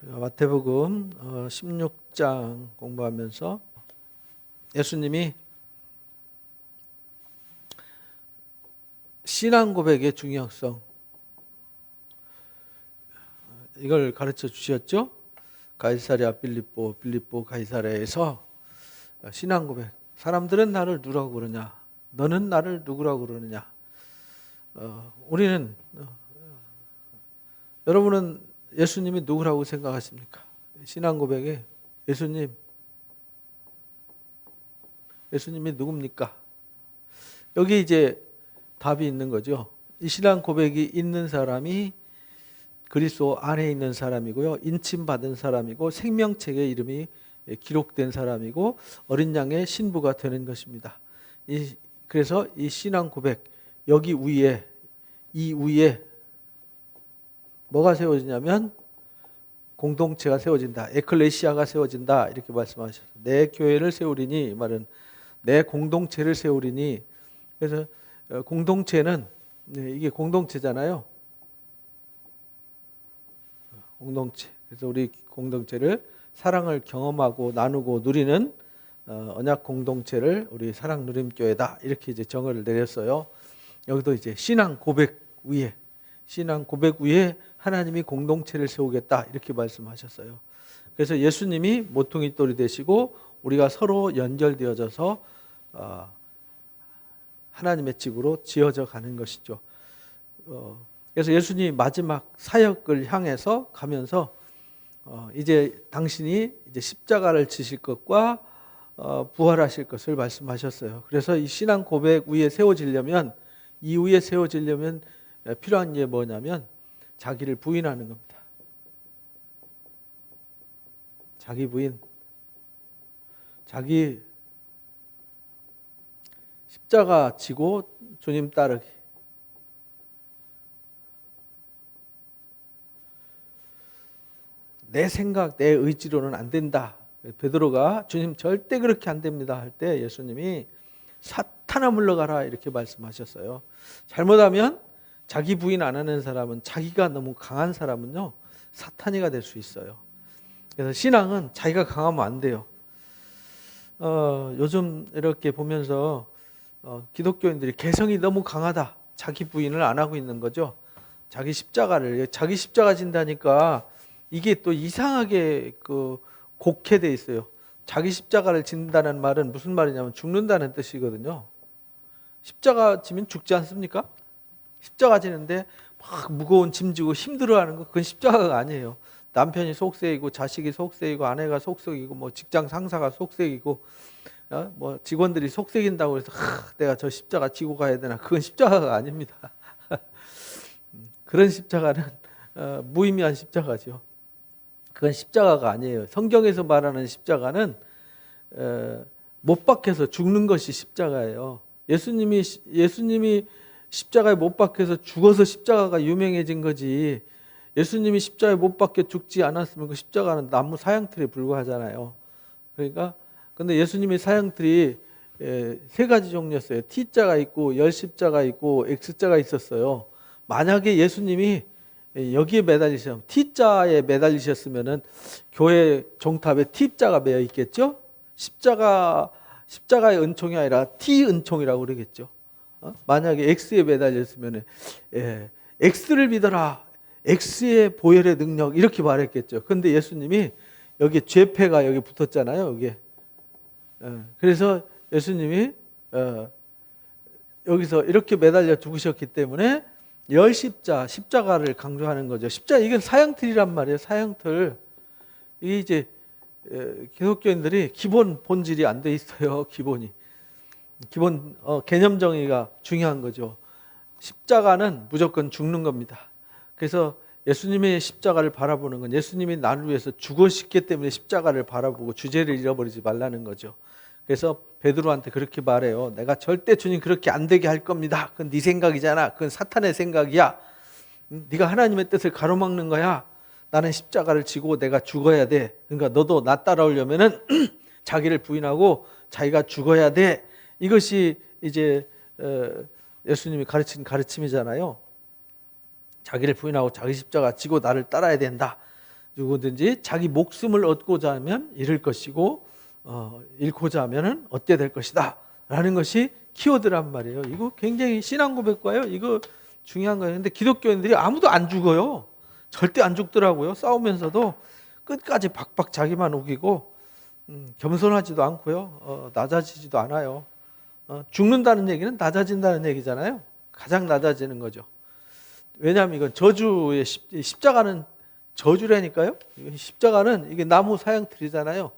마태복음 16장 공부하면서 예수님이 신앙 고백의 중요성 이걸 가르쳐 주셨죠. 가이사랴 빌립보 가이사랴에서 신앙 고백, 사람들은 나를 누구라고 그러냐, 너는 나를 누구라고 그러느냐. 우리는 여러분은 예수님이 누구라고 생각하십니까? 신앙 고백에 예수님이 누굽니까? 여기 이제 답이 있는 거죠. 이 신앙 고백이 있는 사람이 그리스도 안에 있는 사람이고요, 인침받은 사람이고 생명책의 이름이 기록된 사람이고 어린 양의 신부가 되는 것입니다. 그래서 이 신앙 고백, 여기 위에, 이 위에 뭐가 세워지냐면 공동체가 세워진다, 에클레시아가 세워진다, 이렇게 말씀하셨어요. 내 교회를 세우리니, 이 말은 내 공동체를 세우리니. 그래서 공동체는, 이게 공동체잖아요. 공동체. 그래서 우리 공동체를 사랑을 경험하고 나누고 누리는 언약 공동체를 우리 사랑 누림교회다, 이렇게 이제 정의를 내렸어요. 여기도 이제 신앙 고백 위에 하나님이 공동체를 세우겠다, 이렇게 말씀하셨어요. 그래서 예수님이 모퉁이 돌이 되시고 우리가 서로 연결되어져서 하나님의 집으로 지어져 가는 것이죠. 그래서 예수님이 마지막 사역을 향해서 가면서 이제 당신이 이제 십자가를 지실 것과 부활하실 것을 말씀하셨어요. 그래서 이 신앙 고백 위에 세워지려면, 이 위에 세워지려면 필요한 게 뭐냐면 자기를 부인하는 겁니다. 자기 부인, 자기 십자가 지고 주님 따르기. 내 생각, 내 의지로는 안 된다. 베드로가 주님 절대 그렇게 안 됩니다 할 때 예수님이 사탄아 물러가라, 이렇게 말씀하셨어요. 잘못하면 자기 부인 안 하는 사람은, 자기가 너무 강한 사람은요, 사탄이가 될 수 있어요. 그래서 신앙은 자기가 강하면 안 돼요. 요즘 이렇게 보면서 기독교인들이 개성이 너무 강하다, 자기 부인을 안 하고 있는 거죠. 자기 십자가 진다니까 이게 또 이상하게 곡해돼 있어요. 자기 십자가를 진다는 말은 무슨 말이냐면 죽는다는 뜻이거든요. 십자가 지면 죽지 않습니까? 십자가 지는데 막 무거운 짐 지고 힘들어하는 거, 그건 십자가가 아니에요. 남편이 속세이고 자식이 속세이고 아내가 속세이고 뭐 직장 상사가 속세이고 뭐 직원들이 속색인다고 해서 내가 저 십자가 지고 가야 되나, 그건 십자가가 아닙니다. 그런 십자가는 무의미한 십자가죠. 그건 십자가가 아니에요. 성경에서 말하는 십자가는 못 박혀서 죽는 것이 십자가예요. 예수님이 십자가에 못 박혀서 죽어서 십자가가 유명해진 거지, 예수님이 십자가에 못 박혀 죽지 않았으면 그 십자가는 나무 사형틀에 불과하잖아요. 그러니까 근데 예수님의 사형틀이 세 가지 종류였어요. T자가 있고 열십자가 있고 X자가 있었어요. 만약에 예수님이 여기에 매달리셨으면, T자에 매달리셨으면은 교회 종탑에 T자가 매여 있겠죠. 십자가의 은총이 아니라 T 은총이라고 그러겠죠. 만약에 X에 매달렸으면 X를 믿어라, X의 보혈의 능력, 이렇게 말했겠죠. 근데 예수님이 여기 죄패가 여기 붙었잖아요. 여기. 그래서 예수님이 여기서 이렇게 매달려 죽으셨기 때문에 십자가를 강조하는 거죠. 십자가, 이건 사형틀이란 말이에요. 사형틀. 이게 이제 기독교인들이 기본 본질이 안 돼 있어요. 기본 개념 정의가 중요한 거죠. 십자가는 무조건 죽는 겁니다. 그래서 예수님의 십자가를 바라보는 건 예수님이 나를 위해서 죽으셨기 때문에 십자가를 바라보고 주제를 잃어버리지 말라는 거죠. 그래서 베드로한테 그렇게 말해요. 내가 절대 주님 그렇게 안 되게 할 겁니다. 그건 네 생각이잖아. 그건 사탄의 생각이야. 네가 하나님의 뜻을 가로막는 거야. 나는 십자가를 지고 내가 죽어야 돼. 그러니까 너도 나 따라오려면은 자기를 부인하고 자기가 죽어야 돼. 이것이 이제 예수님이 가르친 가르침이잖아요. 자기를 부인하고 자기 십자가 지고 나를 따라야 된다. 누구든지 자기 목숨을 얻고자 하면 잃을 것이고 잃고자 하면은 얻게 될 것이다 라는 것이 키워드란 말이에요. 이거 굉장히 신앙 고백과요. 이거 중요한 거예요. 근데 기독교인들이 아무도 안 죽어요. 절대 안 죽더라고요. 싸우면서도 끝까지 박박 자기만 우기고 겸손하지도 않고요. 낮아지지도 않아요. 죽는다는 얘기는 낮아진다는 얘기잖아요. 가장 낮아지는 거죠. 왜냐하면 이건 저주의 십자가는 저주라니까요. 십자가는 이게 나무 사형틀이잖아요.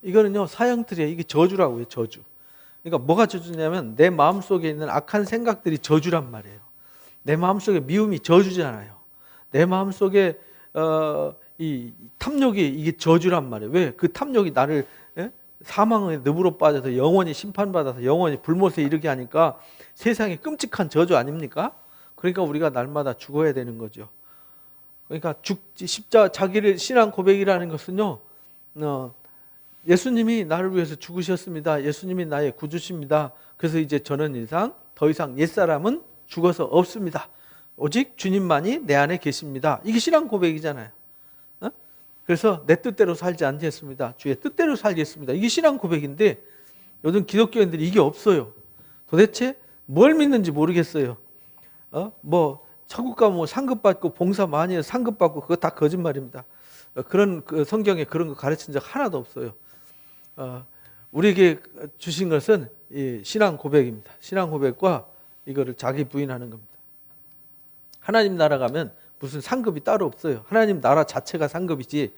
이거는요 사형틀이에요. 이게 저주라고요. 저주. 그러니까 뭐가 저주냐면 내 마음속에 있는 악한 생각들이 저주란 말이에요. 내 마음속에 미움이 저주잖아요. 내 마음속에 이 탐욕이 이게 저주란 말이에요. 왜? 그 탐욕이 나를 사망의 늪으로 빠져서 영원히 심판받아서 영원히 불못에 이르게 하니까 세상에 끔찍한 저주 아닙니까? 그러니까 우리가 날마다 죽어야 되는 거죠. 그러니까 자기를 신앙 고백이라는 것은요, 예수님이 나를 위해서 죽으셨습니다. 예수님이 나의 구주십니다. 그래서 이제 저는 더 이상 옛사람은 죽어서 없습니다. 오직 주님만이 내 안에 계십니다. 이게 신앙 고백이잖아요. 그래서 내 뜻대로 살지 않겠습니다. 주의 뜻대로 살겠습니다. 이게 신앙 고백인데 요즘 기독교인들이 이게 없어요. 도대체 뭘 믿는지 모르겠어요. 천국 가면 상급 받고 봉사 많이 해서 상급 받고 그거 다 거짓말입니다. 그런 성경에 그런 거 가르친 적 하나도 없어요. 우리에게 주신 것은 이 신앙 고백입니다. 신앙 고백과 이거를 자기 부인하는 겁니다. 하나님 나라 가면 무슨 상급이 따로 없어요. 하나님 나라 자체가 상급이지,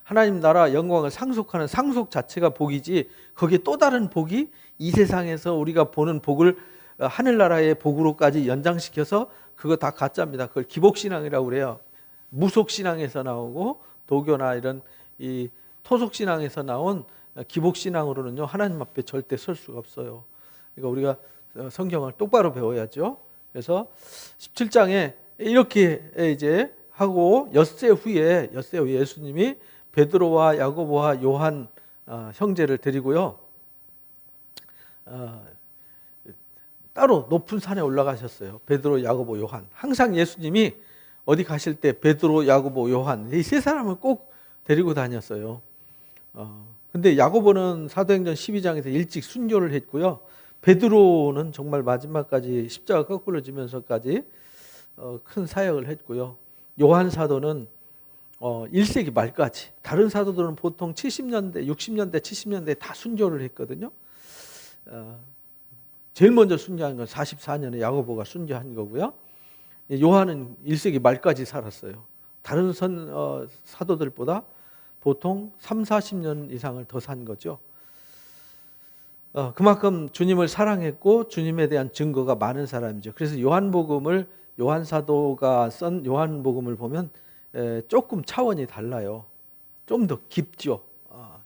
하나님 나라 영광을 상속하는 상속 자체가 복이지, 거기에 또 다른 복이 이 세상에서 우리가 보는 복을 하늘나라의 복으로까지 연장시켜서 그거 다 가짜입니다. 그걸 기복신앙이라고 그래요. 무속신앙에서 나오고 도교나 이런 이 토속신앙에서 나온 기복신앙으로는요 하나님 앞에 절대 설 수가 없어요. 그러니까 우리가 성경을 똑바로 배워야죠. 그래서 17장에 이렇게 이제 하고 엿새 후에 예수님이 베드로와 야고보와 요한 형제를 데리고요 따로 높은 산에 올라가셨어요. 베드로, 야고보, 요한. 항상 예수님이 어디 가실 때 베드로, 야고보, 요한 이 세 사람을 꼭 데리고 다녔어요. 근데 야고보는 사도행전 12장에서 일찍 순교를 했고요. 베드로는 정말 마지막까지 십자가 거꾸로 지면서까지 큰 사역을 했고요. 요한 사도는 1세기 말까지, 다른 사도들은 보통 70년대, 60년대, 70년대에 다 순교를 했거든요. 제일 먼저 순교한 건 44년에 야고보가 순교한 거고요. 요한은 1세기 말까지 살았어요. 다른 사도들보다 보통 3, 40년 이상을 더 산 거죠. 그만큼 주님을 사랑했고 주님에 대한 증거가 많은 사람이죠. 그래서 요한 사도가 쓴 요한복음을 보면 조금 차원이 달라요. 좀 더 깊죠.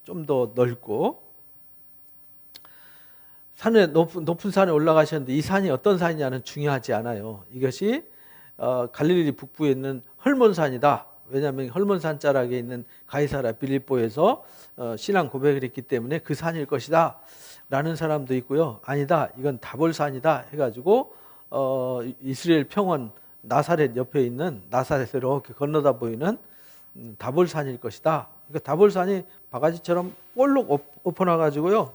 좀 더 넓고. 산에 높은 산에 올라가셨는데 이 산이 어떤 산이냐는 중요하지 않아요. 이것이 갈릴리 북부에 있는 헐몬산이다. 왜냐하면 헐몬산 자락에 있는 가이사랴 빌립보에서 신앙 고백을 했기 때문에 그 산일 것이다 라는 사람도 있고요. 아니다, 이건 다볼산이다 해가지고 이스라엘 평원 나사렛 옆에 있는, 나사렛을 이렇게 건너다 보이는 다볼산일 것이다. 그러니까 다볼산이 바가지처럼 볼록 엎어놔가지고요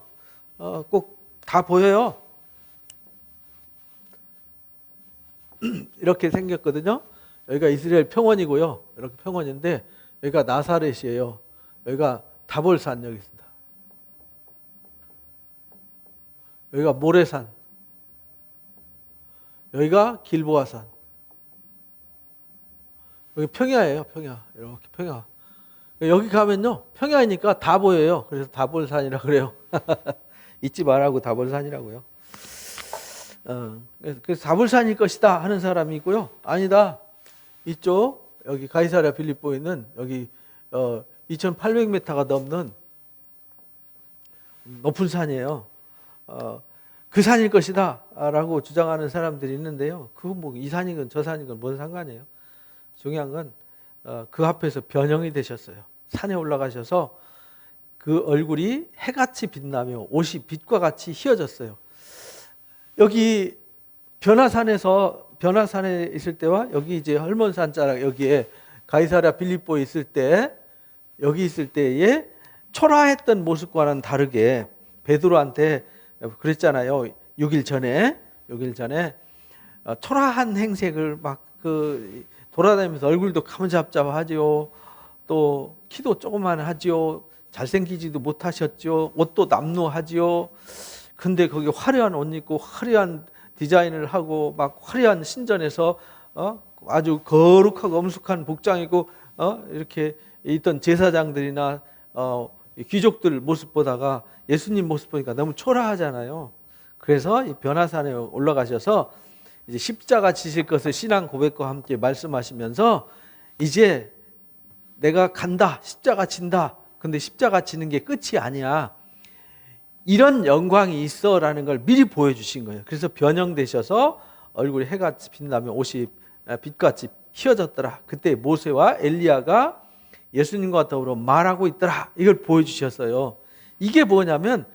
꼭 다 보여요. 이렇게 생겼거든요. 여기가 이스라엘 평원이고요. 이렇게 평원인데 여기가 나사렛이에요. 여기가 다볼산 여기 있습니다. 여기가 모레산. 여기가 길보아산. 여기 평야예요. 평야. 이렇게 평야. 여기 가면요 평야이니까 다 보여요. 그래서 다볼산이라고 그래요. 잊지 말라고 다볼산이라고요. 그래서 다볼산일 것이다 하는 사람이 있고요. 아니다. 이쪽 여기 가이사랴 빌립보에 있는 여기 2,800m가 넘는 높은 산이에요. 그 산일 것이다 라고 주장하는 사람들이 있는데요. 그거 뭐 이 산이건 저 산이건 뭔 상관이에요. 중요한 건 그 앞에서 변형이 되셨어요. 산에 올라가셔서 그 얼굴이 해같이 빛나며 옷이 빛과 같이 휘어졌어요. 여기 변화산에 있을 때와 여기 이제 헐몬산 자락 여기에 가이사랴 빌립보에 있을 때, 여기 있을 때에 초라했던 모습과는 다르게 베드로한테 그랬잖아요. 6일 전에 초라한 행색을 막 돌아다니면서 얼굴도 가무잡잡하지요. 또 키도 조그만하지요. 잘생기지도 못하셨죠. 옷도 남루하지요. 근데 거기 화려한 옷 입고 화려한 디자인을 하고 막 화려한 신전에서 아주 거룩하고 엄숙한 복장 입고 이렇게 있던 제사장들이나 귀족들 모습 보다가 예수님 모습 보니까 너무 초라하잖아요. 그래서 이 변화산에 올라가셔서 이제 십자가 지실 것을 신앙 고백과 함께 말씀하시면서 이제 내가 간다, 십자가 진다. 근데 십자가 지는 게 끝이 아니야. 이런 영광이 있어라는 걸 미리 보여주신 거예요. 그래서 변형되셔서 얼굴이 해같이 빛나며 옷이 빛같이 휘어졌더라. 그때 모세와 엘리야가 예수님과 더불어 말하고 있더라. 이걸 보여주셨어요. 이게 뭐냐면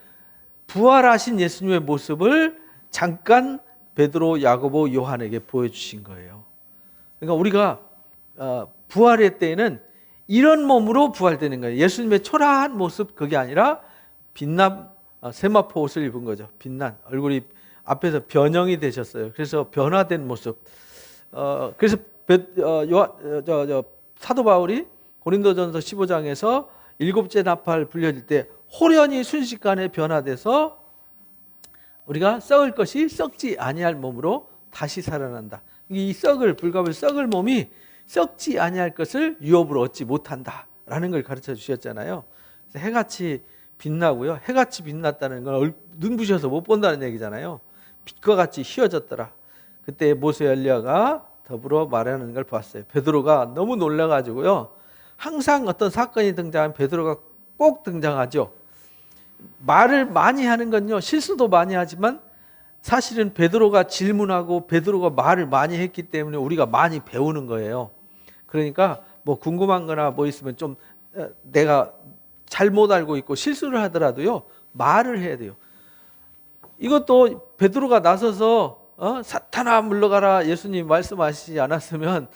부활하신 예수님의 모습을 잠깐 베드로, 야고보, 요한에게 보여주신 거예요. 그러니까 우리가 부활의 때에는 이런 몸으로 부활되는 거예요. 예수님의 초라한 모습 그게 아니라 빛난 세마포 옷을 입은 거죠. 빛난 얼굴이 앞에서 변형이 되셨어요. 그래서 변화된 모습. 그래서 사도 바울이 고린도전서 15장에서 일곱째 나팔 불려질 때 호련히 순식간에 변화돼서 우리가 썩을 것이 썩지 아니할 몸으로 다시 살아난다. 이 불가불 썩을 몸이 썩지 아니할 것을 유업으로 얻지 못한다라는 걸 가르쳐 주셨잖아요. 그래서 해같이 빛나고요. 해같이 빛났다는 건 눈부셔서 못 본다는 얘기잖아요. 빛과 같이 휘어졌더라. 그때 모세 엘리야가 더불어 말하는 걸 봤어요. 베드로가 너무 놀라가지고요. 항상 어떤 사건이 등장하면 베드로가 꼭 등장하죠. 말을 많이 하는 건요. 실수도 많이 하지만 사실은 베드로가 질문하고 베드로가 말을 많이 했기 때문에 우리가 많이 배우는 거예요. 그러니까 뭐 궁금한 거나 뭐 있으면 좀 내가 잘못 알고 있고 실수를 하더라도요. 말을 해야 돼요. 이것도 베드로가 나서서 사탄아 물러가라 예수님 말씀하시지 않았으면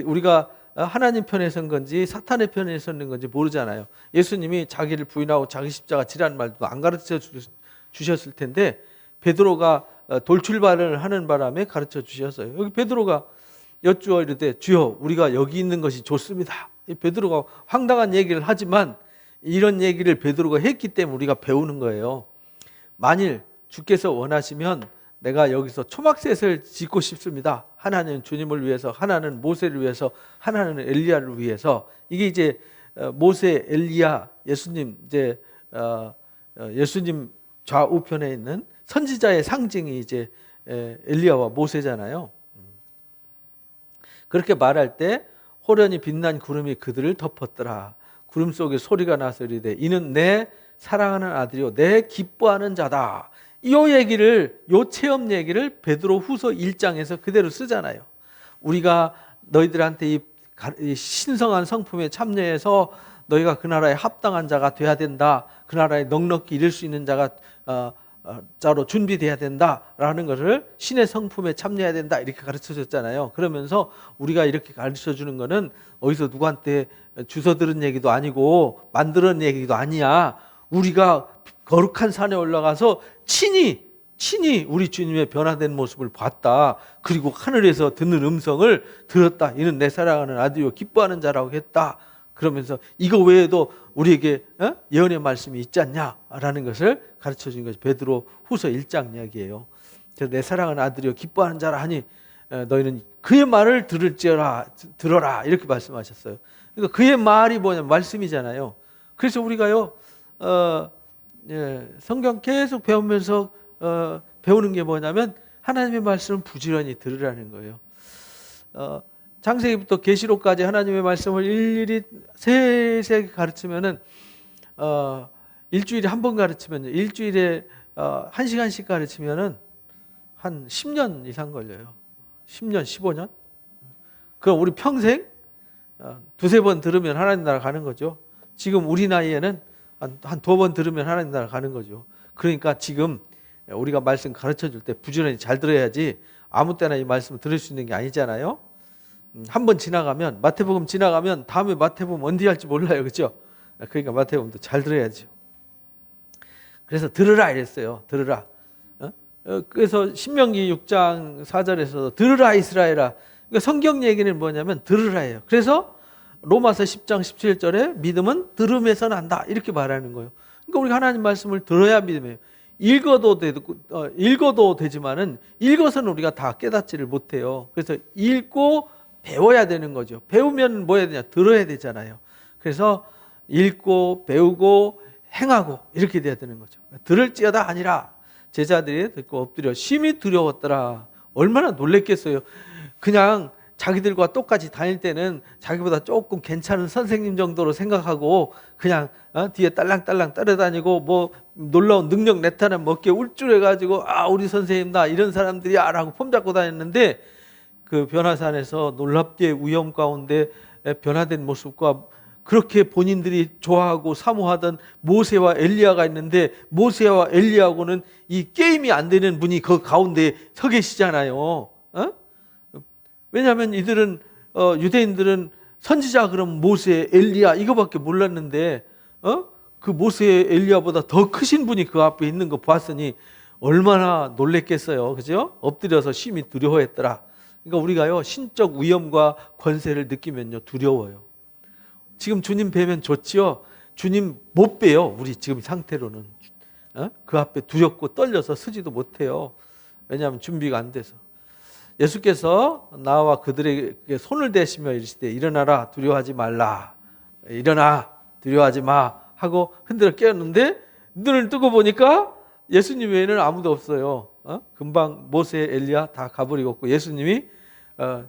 우리가 하나님 편에 선 건지 사탄의 편에 섰는 건지 모르잖아요. 예수님이 자기를 부인하고 자기 십자가 지라는 말도 안 가르쳐 주셨을 텐데 베드로가 돌출발을 하는 바람에 가르쳐 주셨어요. 여기 베드로가 여쭈어 이르되 주여 우리가 여기 있는 것이 좋습니다. 베드로가 황당한 얘기를 하지만 이런 얘기를 베드로가 했기 때문에 우리가 배우는 거예요. 만일 주께서 원하시면 내가 여기서 초막셋을 짓고 싶습니다. 하나는 주님을 위해서, 하나는 모세를 위해서, 하나는 엘리야를 위해서. 이게 이제 모세, 엘리야, 예수님 이제 예수님 좌우편에 있는 선지자의 상징이 이제 엘리야와 모세잖아요. 그렇게 말할 때 호련히 빛난 구름이 그들을 덮었더라. 구름 속에 소리가 나서 이르되 이는 내 사랑하는 아들이요 내 기뻐하는 자다. 요 체험 얘기를 베드로 후서 1장에서 그대로 쓰잖아요. 우리가 너희들한테 이 신성한 성품에 참여해서 너희가 그 나라에 합당한 자가 돼야 된다. 그 나라에 넉넉히 이룰 수 있는 자가 자로 준비돼야 된다라는 것을 신의 성품에 참여해야 된다 이렇게 가르쳐 줬잖아요. 그러면서 우리가 이렇게 가르쳐 주는 거는 어디서 누구한테 주워 들은 얘기도 아니고 만들어낸 얘기도 아니야. 우리가 거룩한 산에 올라가서 친히 우리 주님의 변화된 모습을 봤다. 그리고 하늘에서 듣는 음성을 들었다. 이는 내 사랑하는 아들이요 기뻐하는 자라고 했다. 그러면서 이거 외에도 우리에게 예언의 말씀이 있지 않냐라는 것을 가르쳐 준 것이 베드로 후서 1장 이야기예요. 그래서 내 사랑하는 아들이요 기뻐하는 자라 하니 너희는 그의 말을 들어라 이렇게 말씀하셨어요. 그러니까 그의 말이 뭐냐면 말씀이잖아요. 그래서 우리가요 성경 계속 배우면서 배우는 게 뭐냐면 하나님의 말씀을 부지런히 들으라는 거예요. 창세기부터 계시록까지 하나님의 말씀을 일일이 세세하게 가르치면은 일주일에 한 번 가르치면요. 일주일에 1시간씩 가르치면은 한 10년 이상 걸려요. 10년, 15년? 그럼 우리 평생 두세 번 들으면 하나님 나라 가는 거죠. 지금 우리 나이에는 한 두 번 들으면 하나님 나라 가는 거죠. 그러니까 지금 우리가 말씀 가르쳐 줄 때 부지런히 잘 들어야지 아무 때나 이 말씀을 들을 수 있는 게 아니잖아요. 한 번 지나가면, 마태복음 지나가면 다음에 마태복음 언제 할지 몰라요. 그죠? 그러니까 마태복음도 잘 들어야죠. 그래서 들으라 이랬어요. 들으라. 그래서 신명기 6장 4절에서 들으라 이스라엘아. 그러니까 성경 얘기는 뭐냐면 들으라예요. 그래서 로마서 10장 17절에 믿음은 들음에서 난다 이렇게 말하는 거예요. 그러니까 우리가 하나님 말씀을 들어야 믿음이에요. 읽어도 되지만은 읽어서는 우리가 다 깨닫지를 못해요. 그래서 읽고 배워야 되는 거죠. 배우면 뭐 해야 되냐? 들어야 되잖아요. 그래서 읽고 배우고 행하고 이렇게 돼야 되는 거죠. 들을지어다 아니라 제자들이 듣고 엎드려 심히 두려웠더라. 얼마나 놀랬겠어요. 그냥 자기들과 똑같이 다닐 때는 자기보다 조금 괜찮은 선생님 정도로 생각하고 그냥 뒤에 딸랑딸랑 따라다니고 뭐 놀라운 능력 나타나면 어깨 울줄해가지고 아 우리 선생님다 이런 사람들이야 라고 폼잡고 다녔는데 그 변화산에서 놀랍게 위험 가운데 변화된 모습과 그렇게 본인들이 좋아하고 사모하던 모세와 엘리야가 있는데 모세와 엘리야하고는 이 게임이 안 되는 분이 그 가운데 서 계시잖아요. 왜냐하면 이들은 유대인들은 선지자 그럼 모세, 엘리야 이거밖에 몰랐는데 그 모세, 엘리야보다 더 크신 분이 그 앞에 있는 거 봤으니 얼마나 놀랬겠어요. 그죠? 엎드려서 심히 두려워했더라. 그러니까 우리가요 신적 위험과 권세를 느끼면요 두려워요. 지금 주님 뵈면 좋지요. 주님 못 뵈요. 우리 지금 상태로는 그 앞에 두렵고 떨려서 서지도 못해요. 왜냐하면 준비가 안 돼서. 예수께서 나와 그들에게 손을 대시며 이르시되 일어나라 두려워하지 말라. 일어나 두려워하지 마 하고 흔들어 깨웠는데 눈을 뜨고 보니까 예수님 외에는 아무도 없어요. 금방 모세, 엘리야 다 가버리고 예수님이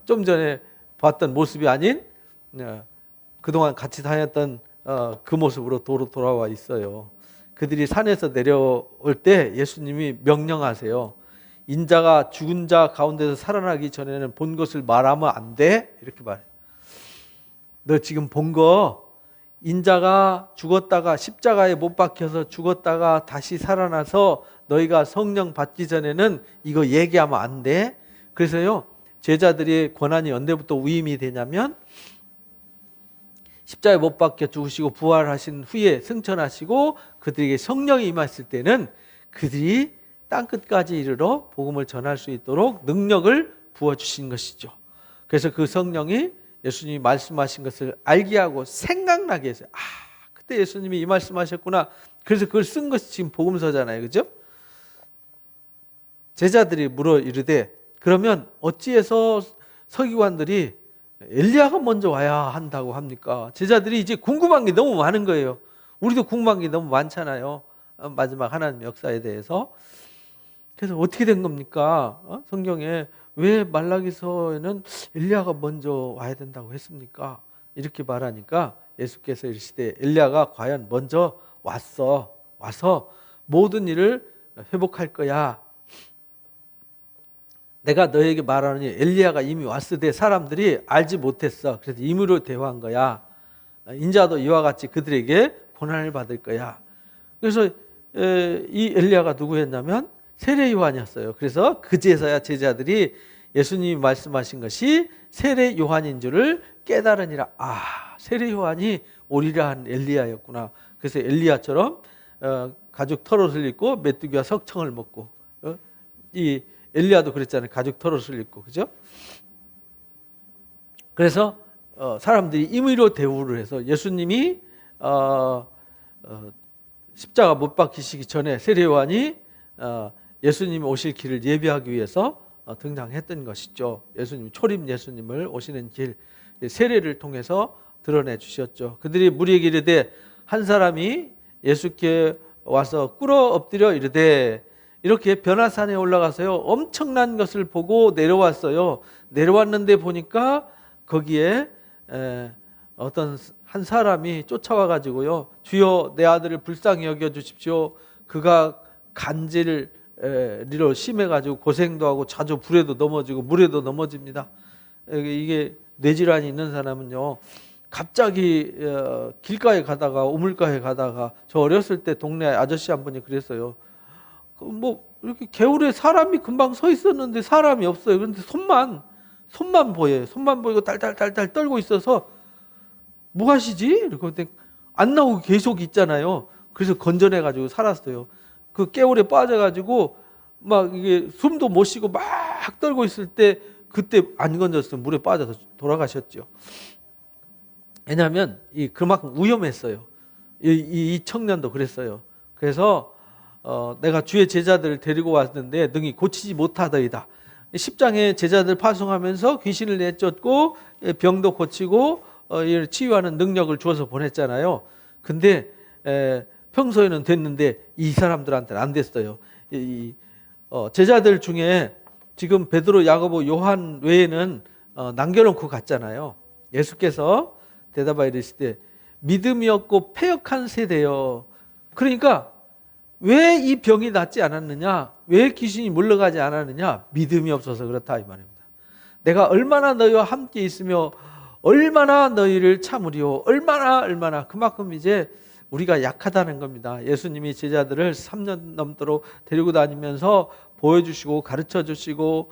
좀 전에 봤던 모습이 아닌 그동안 같이 다녔던 그 모습으로 도로 돌아와 있어요. 그들이 산에서 내려올 때 예수님이 명령하세요. 인자가 죽은 자 가운데서 살아나기 전에는 본 것을 말하면 안 돼. 이렇게 말해요. 너 지금 본 거 인자가 죽었다가 십자가에 못 박혀서 죽었다가 다시 살아나서 너희가 성령 받기 전에는 이거 얘기하면 안 돼. 그래서요 제자들의 권한이 언제부터 위임이 되냐면 십자가에 못 박혀 죽으시고 부활하신 후에 승천하시고 그들에게 성령이 임했을 때는 그들이 땅끝까지 이르러 복음을 전할 수 있도록 능력을 부어주신 것이죠. 그래서 그 성령이 예수님이 말씀하신 것을 알게 하고 생각나게 해서 그때 예수님이 이 말씀하셨구나. 그래서 그걸 쓴 것이 지금 복음서잖아요. 그죠? 제자들이 물어 이르되 그러면 어찌해서 서기관들이 엘리야가 먼저 와야 한다고 합니까? 제자들이 이제 궁금한 게 너무 많은 거예요. 우리도 궁금한 게 너무 많잖아요. 마지막 하나님 역사에 대해서. 그래서 어떻게 된 겁니까? 성경에 왜 말라기서에는 엘리야가 먼저 와야 된다고 했습니까? 이렇게 말하니까 예수께서 이르시되 엘리야가 과연 먼저 와서 모든 일을 회복할 거야. 내가 너에게 말하노니 엘리야가 이미 왔으되 사람들이 알지 못했어. 그래서 임의로 대화한 거야. 인자도 이와 같이 그들에게 고난을 받을 거야. 그래서 이 엘리야가 누구였냐면 세례 요한이었어요. 그래서 그제서야 제자들이 예수님이 말씀하신 것이 세례 요한인 줄을 깨달으니라. 세례 요한이 오리라 한 엘리야였구나. 그래서 엘리야처럼 가죽 털옷을 입고 메뚜기와 석청을 먹고 이 엘리야도 그랬잖아요. 가죽 털옷을 입고. 그죠? 그래서 사람들이 임의로 대우를 해서 예수님이 십자가 못 박히시기 전에 세례 요한이 예수님이 오실 길을 예비하기 위해서 등장했던 것이죠. 예수님 초림 예수님을 오시는 길 세례를 통해서 드러내 주셨죠. 그들이 무리에게 이르되 한 사람이 예수께 와서 꿇어 엎드려 이르되 이렇게 변화산에 올라가서요 엄청난 것을 보고 내려왔어요. 내려왔는데 보니까 거기에 어떤 한 사람이 쫓아와 가지고요 주여 내 아들을 불쌍히 여겨 주십시오. 그가 간질리로 심해 가지고 고생도 하고 자주 불에도 넘어지고 물에도 넘어집니다. 이게 뇌질환이 있는 사람은요 갑자기 길가에 가다가 우물가에 가다가 저 어렸을 때 동네 아저씨 한 분이 그랬어요. 뭐 이렇게 개울에 사람이 금방 서 있었는데 사람이 없어요. 그런데 손만 보여요. 손만 보이고 달달달달 떨고 있어서 뭐 하시지? 이러고 안 나오고 계속 있잖아요. 그래서 건져내가지고 살았어요. 그 깨울에 빠져가지고 막 이게 숨도 못 쉬고 막 떨고 있을 때 그때 안 건졌으면 물에 빠져서 돌아가셨죠. 왜냐하면 그만큼 위험했어요. 이 청년도 그랬어요. 그래서 내가 주의 제자들을 데리고 왔는데 능히 고치지 못하더이다. 10장에 제자들 파송하면서 귀신을 내쫓고 병도 고치고 치유하는 능력을 주어서 보냈잖아요. 근데 평소에는 됐는데 이 사람들한테는 안 됐어요. 제자들 중에 지금 베드로, 야고보, 요한 외에는 남겨놓고 갔잖아요. 예수께서 대답하여 이르시되 믿음이 없고 패역한 세대여. 그러니까 왜 이 병이 낫지 않았느냐? 왜 귀신이 물러가지 않았느냐? 믿음이 없어서 그렇다 이 말입니다. 내가 얼마나 너희와 함께 있으며 얼마나 너희를 참으리요. 얼마나 그만큼 이제 우리가 약하다는 겁니다. 예수님이 제자들을 3년 넘도록 데리고 다니면서 보여주시고 가르쳐 주시고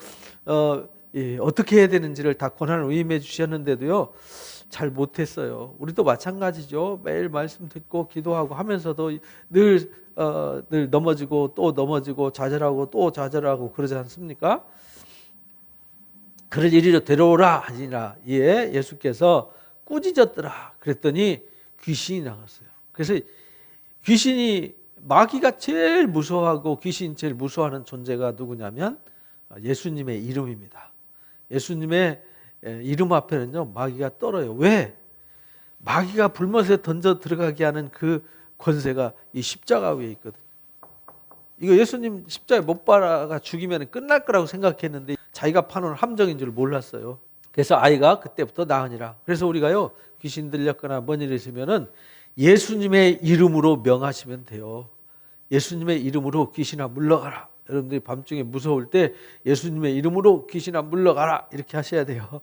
어떻게 해야 되는지를 다 권한을 위임해 주셨는데도요, 잘 못했어요. 우리도 마찬가지죠. 매일 말씀 듣고 기도하고 하면서도 늘 넘어지고 또 넘어지고 좌절하고 또 좌절하고 그러지 않습니까? 그를 이리로 데려오라 하니라. 예, 예수께서 꾸짖었더라. 그랬더니 귀신이 나갔어요. 그래서 귀신이, 마귀가 제일 무서워하고 귀신이 제일 무서워하는 존재가 누구냐면 예수님의 이름입니다. 예수님의 이름 앞에는요, 마귀가 떨어요. 왜? 마귀가 불못에 던져 들어가게 하는 그 권세가 이 십자가 위에 있거든요. 이거 예수님 십자가에 못 박아 죽이면 끝날 거라고 생각했는데 자기가 파놓은 함정인 줄 몰랐어요. 그래서 아이가 그때부터 나으니라. 그래서 우리가요, 귀신 들렸거나 뭔 일이 있으면은 예수님의 이름으로 명하시면 돼요. 예수님의 이름으로 귀신아 물러가라. 여러분들이 밤중에 무서울 때 예수님의 이름으로 귀신아 물러가라 이렇게 하셔야 돼요.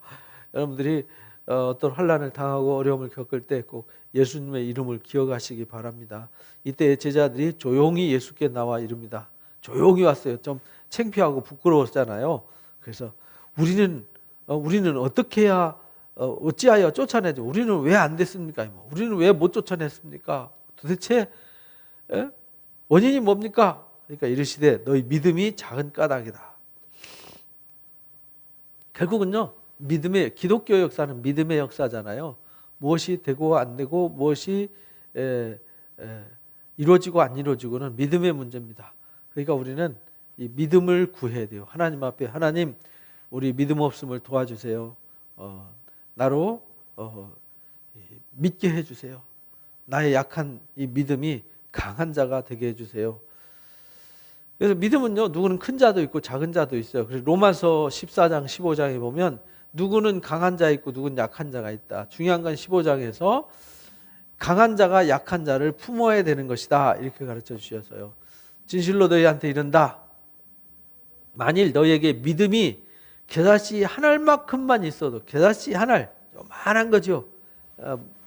여러분들이 어떤 환난을 당하고 어려움을 겪을 때 꼭 예수님의 이름을 기억하시기 바랍니다. 이때 제자들이 조용히 예수께 나와 이릅니다. 조용히 왔어요. 좀 창피하고 부끄러웠잖아요. 그래서 우리는 어떻게 해야 어찌하여 쫓아내죠? 우리는 왜 안 됐습니까? 우리는 왜 못 쫓아냈습니까? 도대체 원인이 뭡니까? 그러니까 이르시되 너희 믿음이 작은 까닭이다. 결국은요, 믿음의, 기독교 역사는 믿음의 역사잖아요. 무엇이 되고 안 되고 무엇이 이루어지고 안 이루어지고는 믿음의 문제입니다. 그러니까 우리는 이 믿음을 구해야 돼요. 하나님 앞에, 하나님 우리 믿음 없음을 도와주세요. 나로 믿게 해주세요. 나의 약한 이 믿음이 강한 자가 되게 해주세요. 그래서 믿음은요, 누구는 큰 자도 있고 작은 자도 있어요. 그래서 로마서 14장 15장에 보면 누구는 강한 자 있고 누구는 약한 자가 있다. 중요한 건 15장에서 강한 자가 약한 자를 품어야 되는 것이다 이렇게 가르쳐 주셔서요, 진실로 너희한테 이른다. 만일 너희에게 믿음이 겨자씨 한 알만큼만 있어도, 겨자씨 한 알, 요만한 거죠.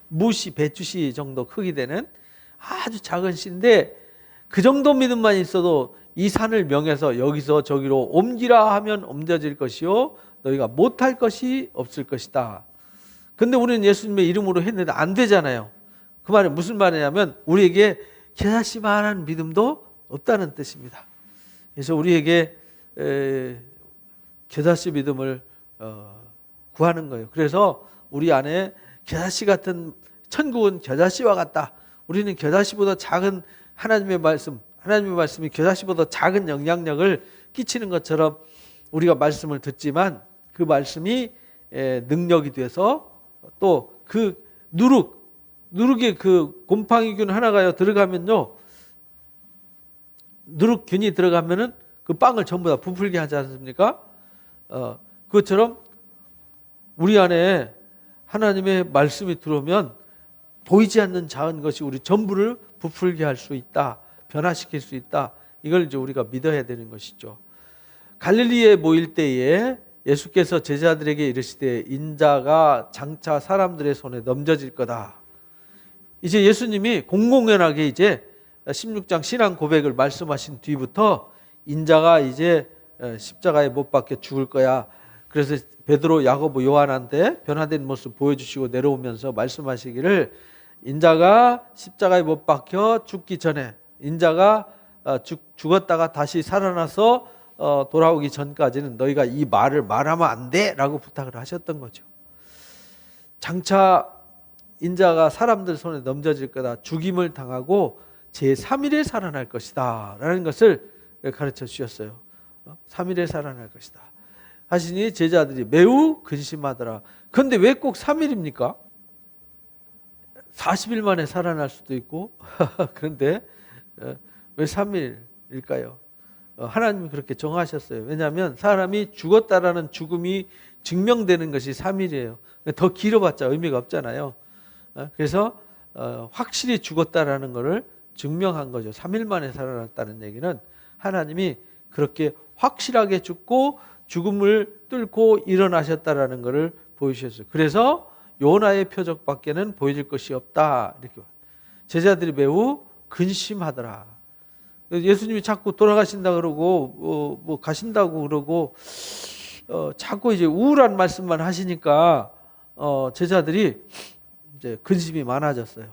무씨, 배추씨 정도 크기 되는 아주 작은 씨인데 그 정도 믿음만 있어도 이 산을 명해서 여기서 저기로 옮기라 하면 옮겨질 것이요 너희가 못할 것이 없을 것이다. 근데 우리는 예수님의 이름으로 했는데 안 되잖아요. 그 말은 무슨 말이냐면 우리에게 겨자씨만한 믿음도 없다는 뜻입니다. 그래서 우리에게 겨자씨 믿음을 구하는 거예요. 그래서 우리 안에 겨자씨 같은, 천국은 겨자씨와 같다. 우리는 겨자씨보다 작은 하나님의 말씀이 겨자씨보다 작은 영향력을 끼치는 것처럼 우리가 말씀을 듣지만 그 말씀이 능력이 돼서 또 그 누룩에 그 곰팡이균 하나가 들어가면요, 누룩균이 들어가면은 그 빵을 전부 다 부풀게 하지 않습니까? 그것처럼 우리 안에 하나님의 말씀이 들어오면 보이지 않는 작은 것이 우리 전부를 부풀게 할 수 있다. 변화시킬 수 있다. 이걸 이제 우리가 믿어야 되는 것이죠. 갈릴리에 모일 때에 예수께서 제자들에게 이르시되 인자가 장차 사람들의 손에 넘겨질 거다. 이제 예수님이 공공연하게 이제 16장 신앙 고백을 말씀하신 뒤부터 인자가 이제 십자가에 못 박혀 죽을 거야. 그래서 베드로, 야고보, 요한한테 변화된 모습 보여주시고 내려오면서 말씀하시기를 인자가 십자가에 못 박혀 죽기 전에 인자가 죽었다가 다시 살아나서 돌아오기 전까지는 너희가 이 말을 말하면 안 돼 라고 부탁을 하셨던 거죠. 장차 인자가 사람들 손에 넘겨질 거다, 죽임을 당하고 제3일에 살아날 것이다 라는 것을 가르쳐 주셨어요. 3일에 살아날 것이다 하시니 제자들이 매우 근심하더라. 그런데 왜 꼭 3일입니까? 40일 만에 살아날 수도 있고 그런데 왜 3일일까요? 하나님이 그렇게 정하셨어요. 왜냐하면 사람이 죽었다라는 죽음이 증명되는 것이 3일이에요. 더 길어봤자 의미가 없잖아요. 그래서 확실히 죽었다라는 것을 증명한 거죠. 3일 만에 살아났다는 얘기는 하나님이 그렇게 확실하게 죽고 죽음을 뚫고 일어나셨다라는 것을 보여주셨어요. 그래서 요나의 표적밖에는 보여질 것이 없다. 이렇게 제자들이 매우 근심하더라. 예수님이 자꾸 돌아가신다 그러고 뭐 가신다고 그러고 자꾸 이제 우울한 말씀만 하시니까 제자들이 이제 근심이 많아졌어요.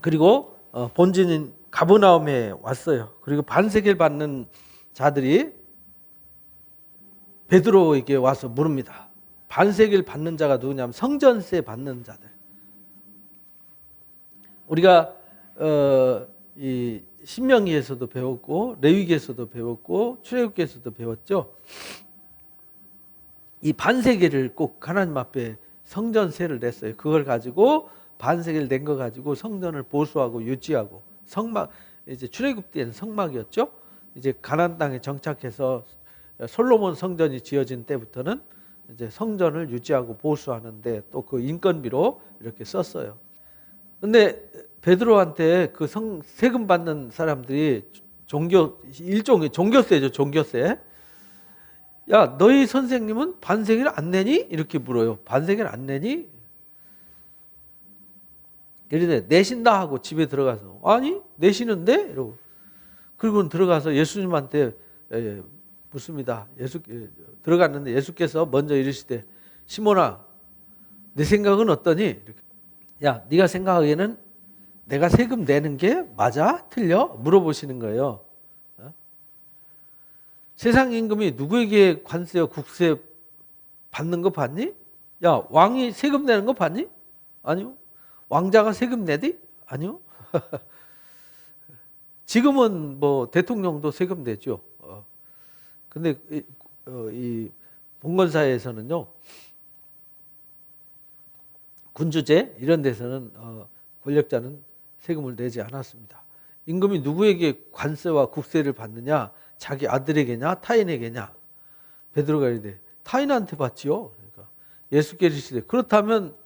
그리고 본진인 가버나움에 왔어요. 그리고 반세계를 받는 자들이 베드로에게 와서 물습니다. 반세계를 받는 자가 누구냐면 성전세 받는 자들. 우리가 이 신명기에서도 배웠고 레위기에서도 배웠고 출애굽기에서도 배웠죠. 이 반세계를 꼭 하나님 앞에 성전세를 냈어요. 그걸 가지고 반세계를 낸 거 가지고 성전을 보수하고 유지하고 성막, 이제 출애굽 때는 성막이었죠. 이제 가나안 땅에 정착해서 솔로몬 성전이 지어진 때부터는 이제 성전을 유지하고 보수하는데 또 그 인건비로 이렇게 썼어요. 근데 베드로한테 그 세금 받는 사람들이 일종의 종교세죠, 종교세. 야, 너희 선생님은 반세계를 안 내니? 이렇게 물어요. 반세계를 안 내니? 이러는데 내신다 하고 집에 들어가서 아니 내시는데? 이러고 그리고 들어가서 예수님한테 묻습니다. 들어갔는데 예수께서 먼저 이르시되 시몬아 내 생각은 어떠니? 이렇게. 야 네가 생각하기에는 내가 세금 내는 게 맞아? 틀려? 물어보시는 거예요. 세상 임금이 누구에게 관세와 국세 받는 거 봤니? 야 왕이 세금 내는 거 봤니? 아니요. 왕자가 세금 내디? 아니요. 지금은 뭐 대통령도 세금 내죠. 근데 이 봉건사에서는요, 군주제 이런 데서는 권력자는 세금을 내지 않았습니다. 임금이 누구에게 관세와 국세를 받느냐? 자기 아들에게냐? 타인에게냐? 베드로가 이르되 타인한테 받지요. 그러니까 예수께서 이르시되 그렇다면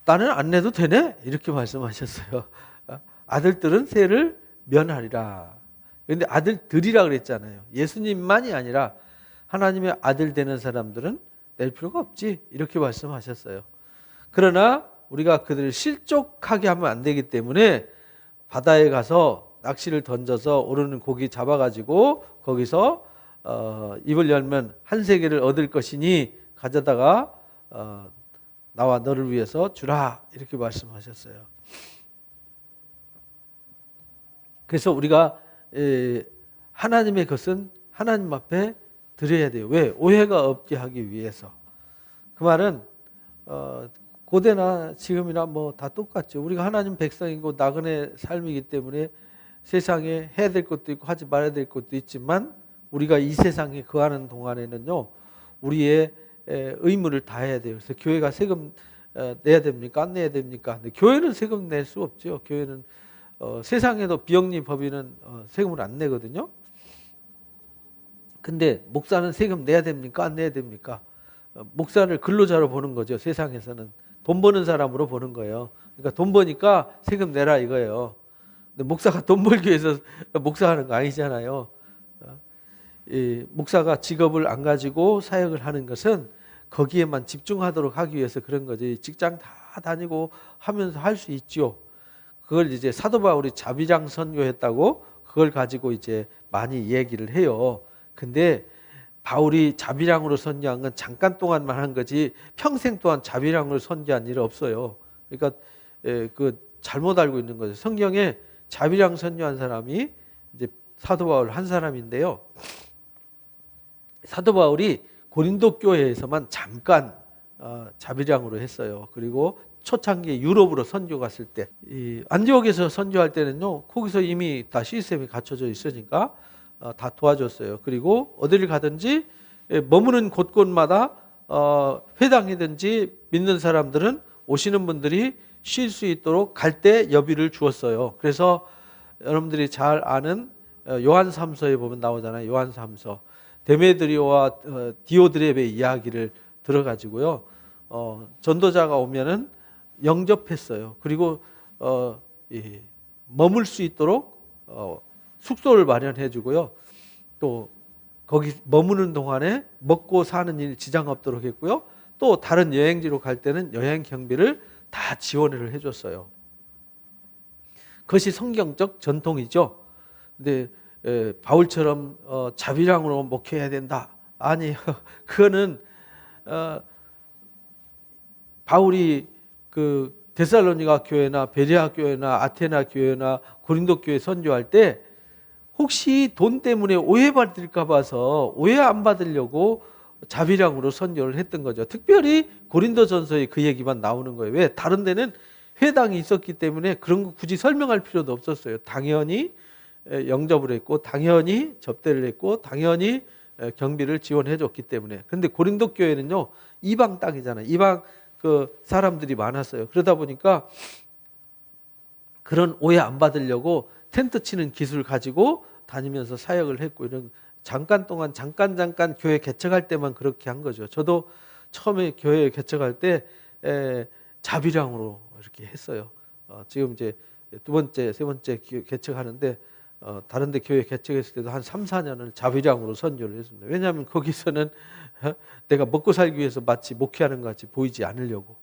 나는 안 내도 되네? 이렇게 말씀하셨어요. 아들들은 세를 면하리라. 그런데 아들들이라 그랬잖아요. 예수님만이 아니라 하나님의 아들 되는 사람들은 낼 필요가 없지. 이렇게 말씀하셨어요. 그러나 우리가 그들을 실족하게 하면 안 되기 때문에 바다에 가서 낚시를 던져서 오르는 고기 잡아가지고 거기서 입을 열면 한 세계를 얻을 것이니 가져다가 나와 너를 위해서 주라 이렇게 말씀하셨어요. 그래서 우리가 하나님의 것은 하나님 앞에 드려야 돼요. 왜? 오해가 없게 하기 위해서. 그 말은 고대나 지금이나 뭐 다 똑같죠. 우리가 하나님 백성이고 나그네 삶이기 때문에 세상에 해야 될 것도 있고 하지 말아야 될 것도 있지만 우리가 이 세상에 거하는 동안에는요 우리의 의무를 다해야 돼요. 그래서 교회가 세금 내야 됩니까? 안 내야 됩니까? 근데 교회는 세금 낼 수 없죠. 교회는 세상에도 비영리 법인은 세금을 안 내거든요. 근데 목사는 세금 내야 됩니까? 안 내야 됩니까? 목사를 근로자로 보는 거죠. 세상에서는 돈 버는 사람으로 보는 거예요. 그러니까 돈 버니까 세금 내라 이거예요. 근데 목사가 돈 벌기 위해서 목사하는 거 아니잖아요. 이 목사가 직업을 안 가지고 사역을 하는 것은 거기에만 집중하도록 하기 위해서 그런 거지. 직장 다 다니고 하면서 할 수 있죠. 그걸 이제 사도 바울이 자비랑 선교했다고 그걸 가지고 이제 많이 얘기를 해요. 근데 바울이 자비량으로 선교한 건 잠깐 동안만 한 거지 평생 동안 자비량으로 선교한 일 없어요. 그러니까 그 잘못 알고 있는 거죠. 성경에 자비량 선교한 사람이 이제 사도 바울 한 사람인데요. 사도 바울이 고린도 교회에서만 잠깐 자비량으로 했어요. 그리고 초창기에 유럽으로 선교 갔을 때, 이 안디옥에서 선교할 때는요, 거기서 이미 다 시스템이 갖춰져 있으니까 다 도와줬어요. 그리고 어디를 가든지 머무는 곳곳마다 회당이든지 믿는 사람들은 오시는 분들이 쉴 수 있도록 갈 때 여비를 주었어요. 그래서 여러분들이 잘 아는 요한 3서에 보면 나오잖아요. 요한 3서. 데메드리오와 디오드렙의 이야기를 들어가지고요. 전도자가 오면은 영접했어요. 그리고 머물 수 있도록 숙소를 마련해 주고요. 또 거기 머무는 동안에 먹고 사는 일 지장 없도록 했고요. 또 다른 여행지로 갈 때는 여행 경비를 다 지원을 해줬어요. 그것이 성경적 전통이죠. 근데 바울처럼 자비량으로 목회해야 된다. 아니요. 그거는 바울이 그 데살로니가 교회나 베레아 교회나 아테나 교회나 고린도 교회 선교할 때 혹시 돈 때문에 오해받을까 봐서 오해 안 받으려고 자비량으로 선교를 했던 거죠. 특별히 고린도전서에 그 얘기만 나오는 거예요. 왜? 다른 데는 회당이 있었기 때문에 그런 거 굳이 설명할 필요도 없었어요. 당연히 영접을 했고 당연히 접대를 했고 당연히 경비를 지원해 줬기 때문에. 그런데 고린도 교회는요, 이방 땅이잖아요. 이방 그 사람들이 많았어요. 그러다 보니까 그런 오해 안 받으려고 텐트 치는 기술 가지고 다니면서 사역을 했고, 이런 잠깐 동안 잠깐 교회 개척할 때만 그렇게 한 거죠. 저도 처음에 교회 개척할 때 자비량으로 이렇게 했어요. 지금 이제 두 번째, 세 번째 개척하는데 다른 데 교회 개척했을 때도 한 3, 4년을 자비량으로 선교를 했습니다. 왜냐하면 거기서는 내가 먹고 살기 위해서 마치 목회하는 것 같이 보이지 않으려고.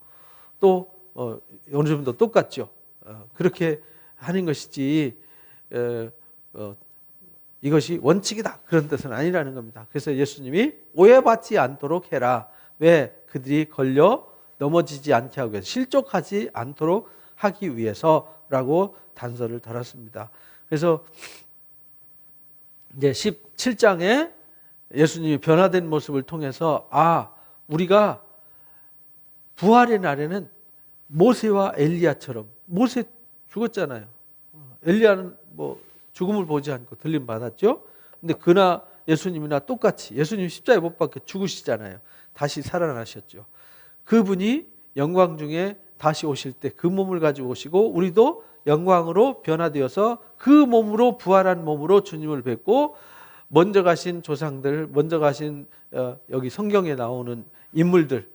또 어느 정도 똑같죠. 그렇게 하는 것이지 이것이 원칙이다 그런 뜻은 아니라는 겁니다. 그래서 예수님이 오해받지 않도록 해라. 왜? 그들이 걸려 넘어지지 않게 하기 위해서, 실족하지 않도록 하기 위해서라고 단서를 달았습니다. 그래서 이제 17장에 예수님이 변화된 모습을 통해서 우리가 부활의 날에는 모세와 엘리야처럼, 모세 죽었잖아요. 엘리야는 뭐 죽음을 보지 않고 들림 받았죠. 근데 그나 예수님이나 똑같이 예수님 십자가에 못 박혀 죽으시잖아요. 다시 살아나셨죠. 그분이 영광 중에 다시 오실 때 그 몸을 가지고 오시고 우리도 영광으로 변화되어서 그 몸으로, 부활한 몸으로 주님을 뵙고, 먼저 가신 조상들, 먼저 가신 여기 성경에 나오는 인물들,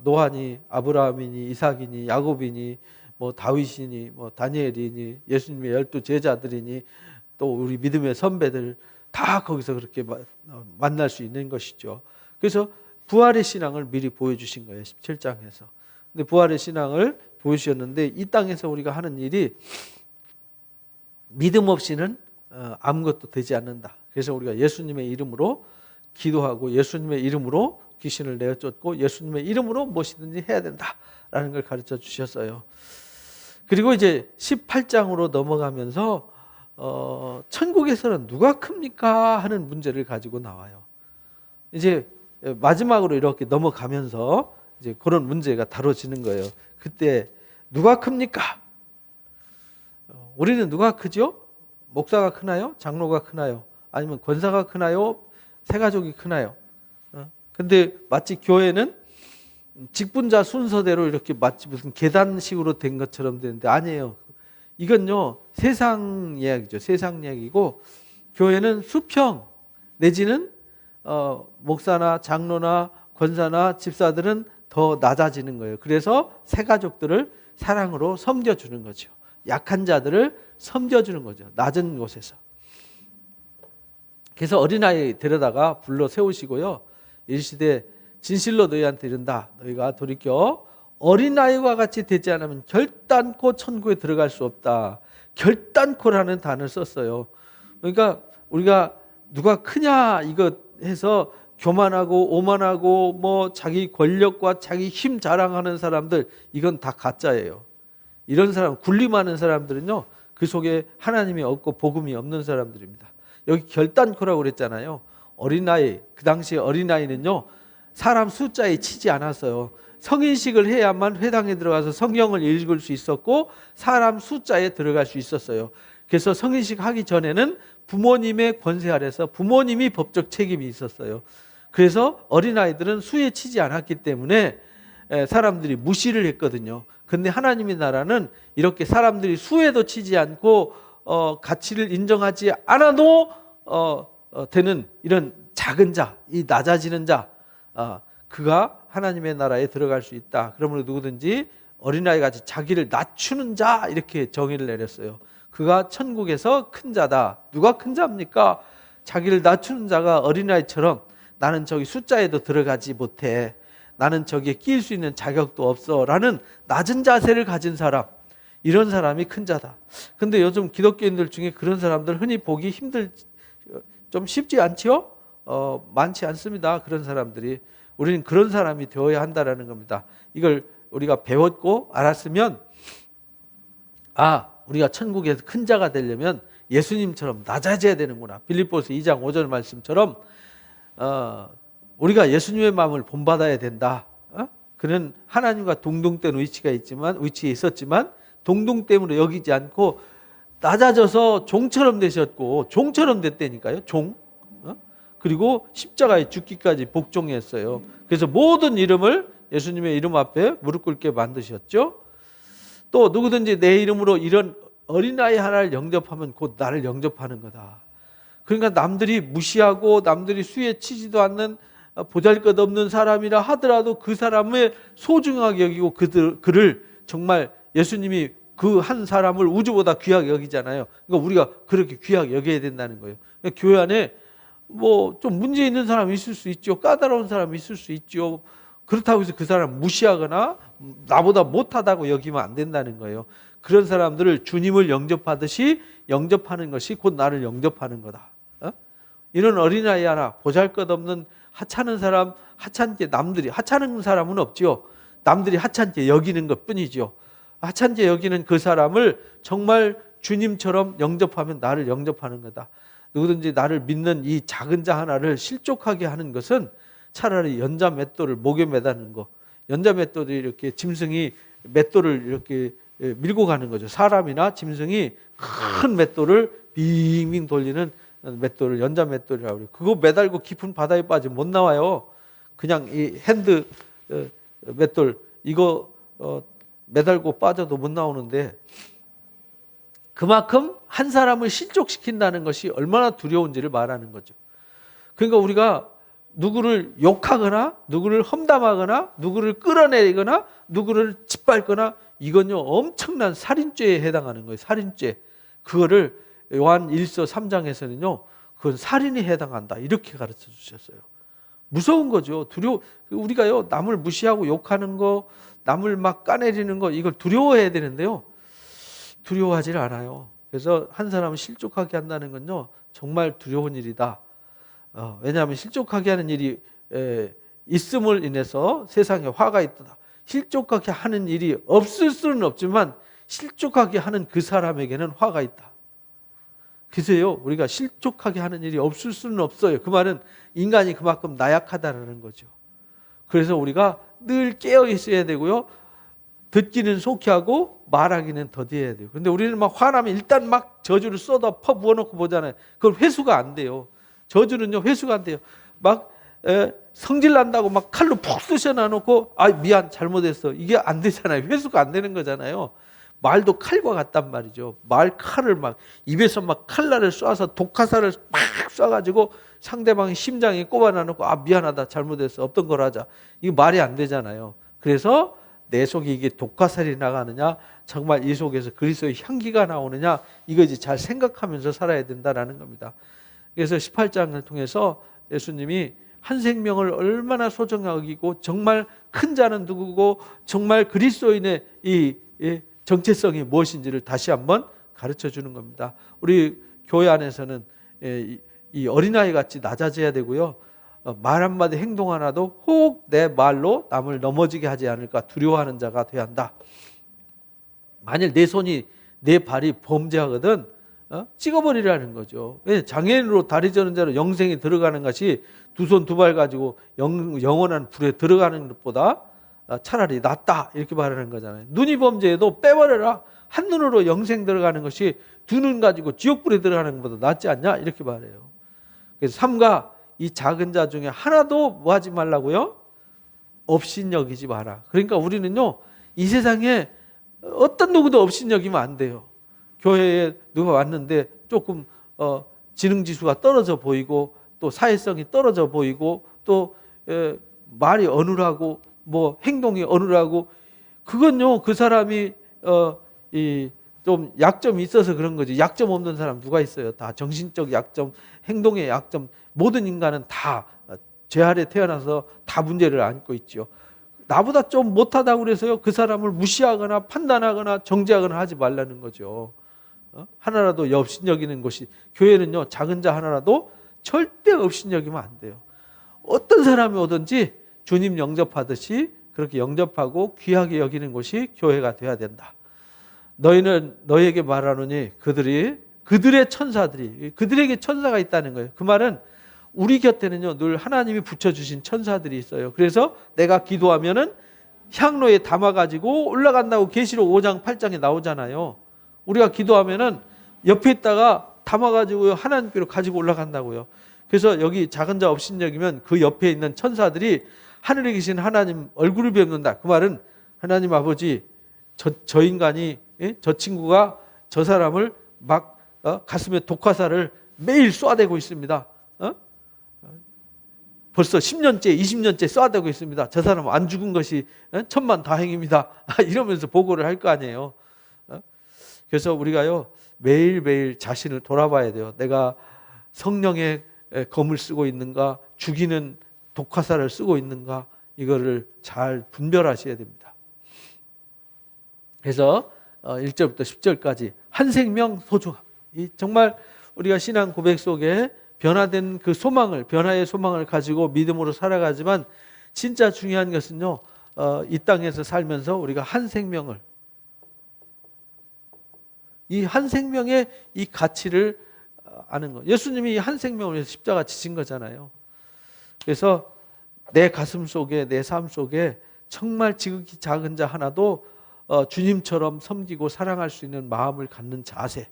노아니, 아브라함이니, 이삭이니, 야곱이니, 뭐 다윗이니, 뭐 다니엘이니, 예수님의 12 제자들이니, 또 우리 믿음의 선배들 다 거기서 그렇게 만날 수 있는 것이죠. 그래서 부활의 신앙을 미리 보여주신 거예요. 17장에서. 근데 부활의 신앙을 보여주셨는데 이 땅에서 우리가 하는 일이 믿음 없이는 아무것도 되지 않는다. 그래서 우리가 예수님의 이름으로 기도하고 예수님의 이름으로 귀신을 내어쫓고 예수님의 이름으로 무엇이든지 해야 된다라는 걸 가르쳐 주셨어요. 그리고 이제 18장으로 넘어가면서 천국에서는 누가 큽니까? 하는 문제를 가지고 나와요. 이제 마지막으로 이렇게 넘어가면서 이제 그런 문제가 다뤄지는 거예요. 그때 누가 큽니까? 우리는 누가 크죠? 목사가 크나요? 장로가 크나요? 아니면 권사가 크나요? 새가족이 크나요? 근데 마치 교회는 직분자 순서대로 이렇게 마치 무슨 계단식으로 된 것처럼 되는데 아니에요. 이건요, 세상 이야기죠. 세상 이야기고, 교회는 수평 내지는 목사나 장로나 권사나 집사들은 더 낮아지는 거예요. 그래서 새가족들을 사랑으로 섬겨주는 거죠. 약한 자들을 섬겨주는 거죠. 낮은 곳에서. 그래서 어린아이 데려다가 불러 세우시고요. 이르시되 진실로 너희한테 이른다. 너희가 돌이켜 어린아이와 같이 되지 않으면 결단코 천국에 들어갈 수 없다. 결단코라는 단어를 썼어요. 그러니까 우리가 누가 크냐 이거 해서 교만하고 오만하고 뭐 자기 권력과 자기 힘 자랑하는 사람들, 이건 다 가짜예요. 이런 사람, 군림하는 사람들은요, 그 속에 하나님이 없고 복음이 없는 사람들입니다. 여기 결단코라고 그랬잖아요. 어린아이, 그 당시에 어린아이는요, 사람 숫자에 치지 않았어요. 성인식을 해야만 회당에 들어가서 성경을 읽을 수 있었고 사람 숫자에 들어갈 수 있었어요. 그래서 성인식 하기 전에는 부모님의 권세 아래서 부모님이 법적 책임이 있었어요. 그래서 어린아이들은 수에 치지 않았기 때문에 사람들이 무시를 했거든요. 근데 하나님의 나라는 이렇게 사람들이 수에도 치지 않고 가치를 인정하지 않아도 되는 이런 작은 자, 이 낮아지는 자, 그가 하나님의 나라에 들어갈 수 있다. 그러므로 누구든지 어린아이같이 자기를 낮추는 자, 이렇게 정의를 내렸어요. 그가 천국에서 큰 자다. 누가 큰 자입니까? 자기를 낮추는 자가 어린아이처럼 나는 저기 숫자에도 들어가지 못해, 나는 저기에 끼일 수 있는 자격도 없어 라는 낮은 자세를 가진 사람, 이런 사람이 큰 자다. 근데 요즘 기독교인들 중에 그런 사람들 흔히 보기 좀 쉽지 않지요? 많지 않습니다. 그런 사람들이. 우리는 그런 사람이 되어야 한다라는 겁니다. 이걸 우리가 배웠고 알았으면, 우리가 천국에서 큰 자가 되려면 예수님처럼 낮아져야 되는구나. 빌립보서 2장 5절 말씀처럼 우리가 예수님의 마음을 본받아야 된다. 그는 하나님과 동등된 위치에 있었지만 동등됨으로 여기지 않고 낮아져서 종처럼 되셨고, 종처럼 됐다니까요. 종. 그리고 십자가에 죽기까지 복종했어요. 그래서 모든 이름을 예수님의 이름 앞에 무릎 꿇게 만드셨죠. 또 누구든지 내 이름으로 이런 어린아이 하나를 영접하면 곧 나를 영접하는 거다. 그러니까 남들이 무시하고 남들이 수에 치지도 않는 보잘것없는 사람이라 하더라도 그 사람을 소중하게 여기고 그를 정말 예수님이 그 한 사람을 우주보다 귀하게 여기잖아요. 그러니까 우리가 그렇게 귀하게 여겨야 된다는 거예요. 그러니까 교회 안에 뭐 좀 문제 있는 사람이 있을 수 있죠. 까다로운 사람이 있을 수 있죠. 그렇다고 해서 그 사람 무시하거나 나보다 못하다고 여기면 안 된다는 거예요. 그런 사람들을 주님을 영접하듯이 영접하는 것이 곧 나를 영접하는 거다. 이런 어린아이 하나, 보잘것없는 하찮은 사람, 하찮은 사람은 없죠. 남들이 하찮게 여기는 것 뿐이죠. 하찮게 여기는 그 사람을 정말 주님처럼 영접하면 나를 영접하는 거다. 누구든지 나를 믿는 이 작은 자 하나를 실족하게 하는 것은 차라리 연자 맷돌을 목에 매다는 거. 연자 맷돌이 이렇게 짐승이 맷돌을 이렇게 밀고 가는 거죠. 사람이나 짐승이 큰 맷돌을 빙빙 돌리는 맷돌을 연자 맷돌이라고 그래요. 그거 매달고 깊은 바다에 빠지면 못 나와요. 그냥 이 핸드 맷돌 이거 매달고 빠져도 못 나오는데, 그만큼 한 사람을 실족시킨다는 것이 얼마나 두려운지를 말하는 거죠. 그러니까 우리가 누구를 욕하거나 누구를 험담하거나 누구를 끌어내리거나 누구를 짓밟거나, 이건요 엄청난 살인죄에 해당하는 거예요. 살인죄. 그거를 요한 1서 3장에서는요 그건 살인에 해당한다, 이렇게 가르쳐 주셨어요. 무서운 거죠. 우리가요 남을 무시하고 욕하는 거, 남을 막 까내리는 거, 이걸 두려워해야 되는데요, 두려워하지 않아요. 그래서 한 사람을 실족하게 한다는 건요 정말 두려운 일이다. 왜냐하면 실족하게 하는 일이 있음을 인해서 세상에 화가 있다. 실족하게 하는 일이 없을 수는 없지만 실족하게 하는 그 사람에게는 화가 있다. 그래서요 우리가 실족하게 하는 일이 없을 수는 없어요. 그 말은 인간이 그만큼 나약하다는 거죠. 그래서 우리가 늘 깨어 있어야 되고요, 듣기는 속히 하고 말하기는 더디해야 돼요. 근데 우리는 막 화나면 일단 막 저주를 쏟아 퍼 부어놓고 보잖아요. 그건 회수가 안 돼요. 저주는요 회수가 안 돼요. 막 성질 난다고 막 칼로 푹 쑤셔놔놓고 미안 잘못했어, 이게 안 되잖아요. 회수가 안 되는 거잖아요. 말도 칼과 같단 말이죠. 말 칼을 막 입에서 막 칼날을 쏴서 독화살을 막 쏴가지고 상대방의 심장에 꼽아놔놓고 미안하다 잘못했어 없던 걸 하자, 이게 말이 안 되잖아요. 그래서 내 속에 이게 독화살이 나가느냐, 정말 이 속에서 그리스도의 향기가 나오느냐, 이거지 잘 생각하면서 살아야 된다라는 겁니다. 그래서 18장을 통해서 예수님이 한 생명을 얼마나 소중하게 여기고 정말 큰 자는 누구고 정말 그리스도인의 이 정체성이 무엇인지를 다시 한번 가르쳐 주는 겁니다. 우리 교회 안에서는 이 어린아이 같이 낮아져야 되고요, 말 한마디 행동 하나도 혹 내 말로 남을 넘어지게 하지 않을까 두려워하는 자가 되어야 한다. 만일 내 손이 내 발이 범죄하거든 찍어버리라는 거죠. 장애인으로 다리 저는 자로 영생에 들어가는 것이 두 손 두 발 가지고 영원한 불에 들어가는 것보다 차라리 낫다 이렇게 말하는 거잖아요. 눈이 범죄해도 빼버려라. 한눈으로 영생 들어가는 것이 두 눈 가지고 지옥불에 들어가는 것보다 낫지 않냐 이렇게 말해요. 그래서 삼가 이 작은 자 중에 하나도 뭐 하지 말라고요? 업신여기지 마라. 그러니까 우리는요 이 세상에 어떤 누구도 업신여기면 안 돼요. 교회에 누가 왔는데 조금 지능지수가 떨어져 보이고 또 사회성이 떨어져 보이고 또 말이 어눌하고 뭐 행동이 어눌하고 그건요 그 사람이 좀 약점이 있어서 그런 거지. 약점 없는 사람 누가 있어요? 다 정신적 약점, 행동의 약점. 모든 인간은 다 죄 아래 태어나서 다 문제를 안고 있죠. 나보다 좀 못하다고 그래서요 그 사람을 무시하거나 판단하거나 정죄하거나 하지 말라는 거죠. 하나라도 업신여기는 것이 교회는요 작은 자 하나라도 절대 업신여기면 안 돼요. 어떤 사람이 오든지 주님 영접하듯이 그렇게 영접하고 귀하게 여기는 것이 교회가 되어야 된다. 너희는 너희에게 말하노니 그들의 천사들이 그들에게 천사가 있다는 거예요. 그 말은 우리 곁에는요 늘 하나님이 붙여주신 천사들이 있어요. 그래서 내가 기도하면은 향로에 담아가지고 올라간다고 계시록 5장 8장에 나오잖아요. 우리가 기도하면은 옆에 있다가 담아가지고 하나님께로 가지고 올라간다고요. 그래서 여기 작은 자 업신여기면 그 옆에 있는 천사들이 하늘에 계신 하나님 얼굴을 뵙는다. 그 말은 하나님 아버지 저 인간이 저 친구가 저 사람을 막 가슴에 독화살을 매일 쏴대고 있습니다. 벌써 10년째 20년째 쏴대고 있습니다. 저 사람 안 죽은 것이 천만다행입니다. 이러면서 보고를 할 거 아니에요. 그래서 우리가요 매일매일 자신을 돌아봐야 돼요. 내가 성령의 검을 쓰고 있는가 죽이는 독화살을 쓰고 있는가 이거를 잘 분별하셔야 됩니다. 그래서 1절부터 10절까지 한 생명 소중함. 이 정말 우리가 신앙 고백 속에 변화된 그 소망을 변화의 소망을 가지고 믿음으로 살아가지만 진짜 중요한 것은요 이 땅에서 살면서 우리가 한 생명을 이 한 생명의 이 가치를 아는 거. 예수님이 한 생명을 위해서 십자가 지신 거잖아요. 그래서 내 가슴 속에 내 삶 속에 정말 지극히 작은 자 하나도 주님처럼 섬기고 사랑할 수 있는 마음을 갖는 자세.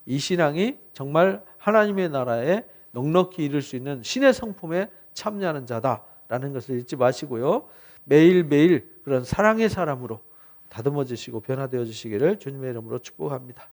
이 신앙이 정말 하나님의 나라에 넉넉히 이룰 수 있는 신의 성품에 참여하는 자다라는 것을 잊지 마시고요. 매일매일 그런 사랑의 사람으로 다듬어지시고 변화되어 주시기를 주님의 이름으로 축복합니다.